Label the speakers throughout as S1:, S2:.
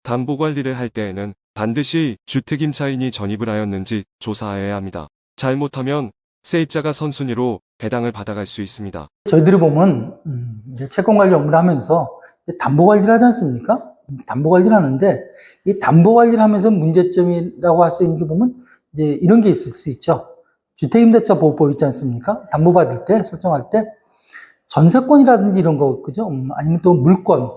S1: 담보관리를 할 때에는 반드시 주택임차인이 전입을 하였는지 조사해야 합니다. 잘못하면 세입자가 선순위로 배당을 받아갈 수 있습니다.
S2: 저희들이 보면 이제 채권관리 업무를 하면서 담보관리를 하지 않습니까? 담보관리를 하는데 이 담보관리를 하면서 문제점이라고 할 수 있는 게 보면 이제 이런 게 있을 수 있죠. 주택임대차 보호법 있지 않습니까? 담보받을 때 설정할 때 전세권이라든지 이런 거, 그죠? 아니면 또 물권,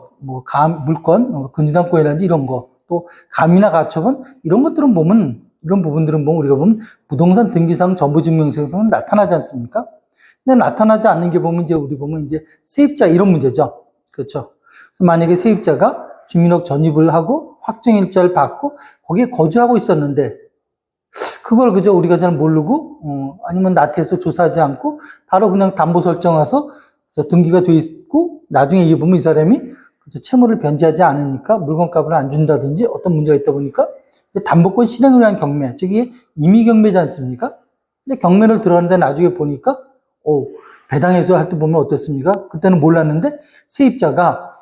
S2: 물권, 근저당권이라든지 이런 거, 또 감이나 가처분 이런 것들은 보면 이런 부분들은 보면 우리가 보면 부동산 등기상 전부증명서에서는 나타나지 않습니까? 근데 나타나지 않는 게 보면 이제 우리 보면 이제 세입자 이런 문제죠. 그렇죠? 그래서 만약에 세입자가 주민등록 전입을 하고 확정일자를 받고 거기에 거주하고 있었는데 그걸 그저 우리가 잘 모르고 아니면 나태해서 조사하지 않고 바로 그냥 담보 설정해서 등기가 돼 있고 나중에 이게 보면 이 사람이 채무를 변제하지 않으니까 물건값을 안 준다든지 어떤 문제가 있다 보니까 담보권 실행을 위한 경매, 즉 이게 임의 경매지 않습니까? 근데 경매를 들어갔는데 나중에 보니까 배당해서 할 때 보면 어떻습니까? 그때는 몰랐는데 세입자가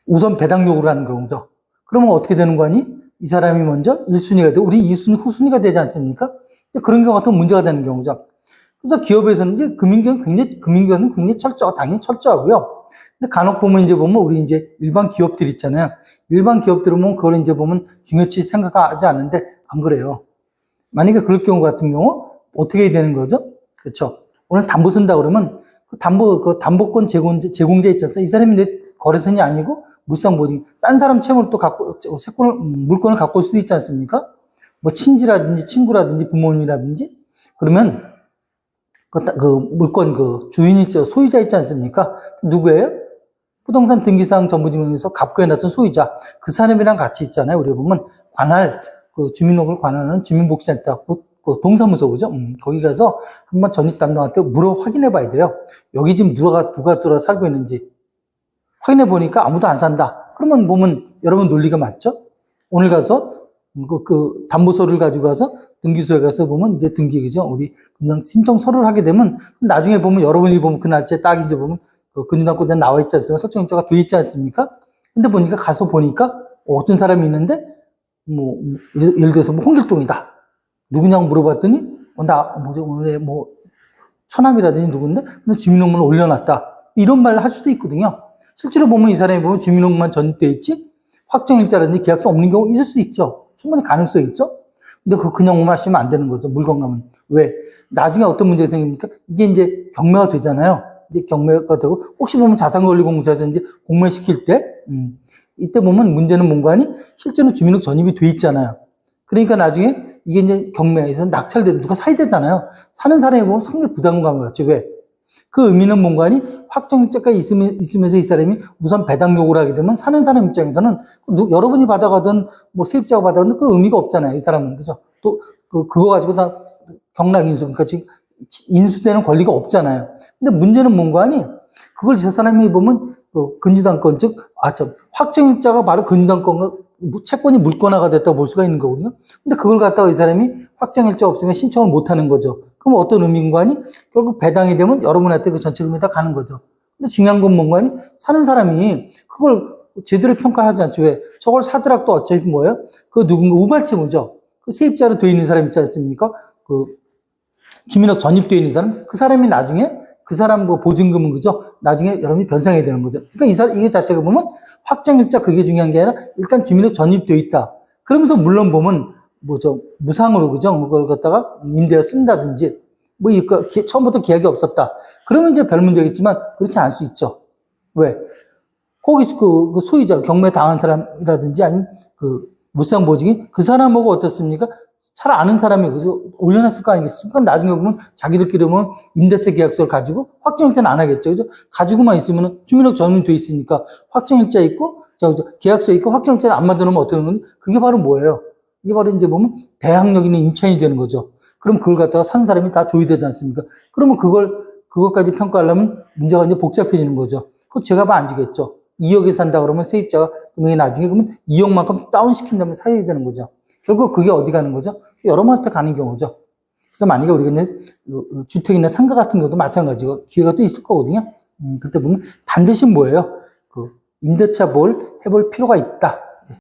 S2: 우선 배당 요구를 하는 거죠. 그러면 어떻게 되는 거 아니? 이 사람이 먼저 1순위가 되고 우리 2순위, 후순위가 되지 않습니까? 그런 경우 같은 문제가 되는 경우죠. 그래서 기업에서는 이제 금융기관은 굉장히 당연히 철저하고요. 근데 간혹 보면 우리 이제 일반 기업들 있잖아요. 일반 기업들은 보면 그걸 이제 보면 중요치 생각하지 않는데 안 그래요. 만약에 그럴 경우 같은 경우 어떻게 해야 되는 거죠? 그렇죠. 오늘 담보 쓴다 그러면 그 담보권 제공자 있잖아요. 이 사람이 내 거래선이 아니고 물상보증, 딴 사람 채무를 또 물건을 갖고 올 수도 있지 않습니까? 뭐 친지라든지 친구라든지 부모님이라든지 그러면 그 물건 주인이 소유자 있지 않습니까? 누구예요? 부동산 등기상 전부증명에서 갑부해놨던 소유자 그 사람이랑 같이 있잖아요. 우리가 보면 주민등록을 관할하는 주민복지센터 그 동사무소 그죠? 거기 가서 한번 전입 담당한테 물어 확인해 봐야 돼요. 여기 지금 누가 들어 살고 있는지 확인해 보니까 아무도 안 산다. 그러면 보면 여러분 논리가 맞죠? 오늘 가서 그 담보서를 가지고 가서 등기소에 가서 보면 이제 등기죠. 우리 그냥 신청 서류를 하게 되면 나중에 보면 여러분이 보면 그 날짜에 딱 이제 보면 그 근저당권에 나와 있지 않습니까? 설정일자가 돼 있지 않습니까? 근데 가서 보니까 어떤 사람이 있는데 예를 들어서 홍길동이다. 누구냐고 물어봤더니 처남이라든지 누군데 근데 주민등록문을 올려놨다. 이런 말을 할 수도 있거든요. 실제로 보면 이 사람이 보면 주민등록만 전입돼 있지 확정일자라든지 계약서 없는 경우 있을 수 있죠. 충분히 가능성이 있죠. 근데 그냥 하시면 안 되는 거죠. 물건감은. 왜? 나중에 어떤 문제가 생깁니까? 이게 이제 경매가 되잖아요. 이제 경매가 되고 혹시 보면 자산관리공사에서 이제 공매시킬 때 이때 보면 문제는 뭔가 하니 실제로 주민등록 전입이 돼 있잖아요. 그러니까 나중에 이게 이제 경매에서 낙찰되는 누가 사야 되잖아요. 사는 사람이 보면 상당히 부담감을 갖죠. 왜? 그 의미는 뭔가 하니 확정일자가 있으면서 이 사람이 우선 배당 요구를 하게 되면 사는 사람 입장에서는 여러분이 받아가든 세입자가 받아가든 그 의미가 없잖아요. 이 사람은. 그죠? 또 그거 가지고 다 경락인수, 그러니까 지금 인수되는 권리가 없잖아요. 근데 문제는 뭔가 하니 그걸 저 사람이 보면 근저당권, 확정일자가 바로 근저당권과 채권이 물권화가 됐다고 볼 수가 있는 거거든요. 근데 그걸 갖다가 이 사람이 확정일자 없으니까 신청을 못 하는 거죠. 그럼 어떤 의미인가 하니 결국 배당이 되면 여러분한테 그 전체 금액이 다 가는 거죠. 근데 중요한 건 뭔가 하니 사는 사람이 그걸 제대로 평가하지 않죠. 왜? 저걸 사더라도 어차피 뭐예요? 그 누군가 우발채무죠. 그 세입자로 돼 있는 사람 있지 않습니까? 그 주민등록 전입되어 있는 사람, 그 사람이 나중에 그 사람 보증금은 그죠? 나중에 여러분이 변상해야 되는 거죠. 그러니까 이게 자체가 보면 확정일자 그게 중요한 게 아니라 일단 주민등록 전입되어 있다. 그러면서 물론 보면 무상으로 그죠? 그걸 갖다가 임대료 쓴다든지 처음부터 계약이 없었다. 그러면 이제 별 문제겠지만 그렇지 않을 수 있죠. 왜? 거기 그 소유자 경매 당한 사람이라든지 아니면 무상 보증이 그 사람하고 어떻습니까? 잘 아는 사람이 올려놨을 거 아니겠습니까? 나중에 보면 자기들끼리 보면 임대차 계약서를 가지고 확정일자는 안 하겠죠. 그죠? 가지고만 있으면 주민등록 전입돼 있으니까 확정일자 있고 계약서 있고 확정일자를 안 만들면 어떻게 되는 건지 그게 바로 뭐예요? 이게 바로 이제 보면 대항력 있는 임차인이 되는 거죠. 그럼 그걸 갖다가 사는 사람이 다 조의되지 않습니까? 그러면 그것까지 평가하려면 문제가 이제 복잡해지는 거죠. 그거 제가 안 주겠죠. 2억에 산다 그러면 세입자가 금액이 나중에 그러면 2억만큼 다운시킨 다음에 사야 되는 거죠. 결국 그게 어디 가는 거죠? 여러분한테 가는 경우죠. 그래서 만약에 우리가 이제 주택이나 상가 같은 것도 마찬가지고 기회가 또 있을 거거든요. 그때 보면 반드시 뭐예요? 임대차 해볼 필요가 있다.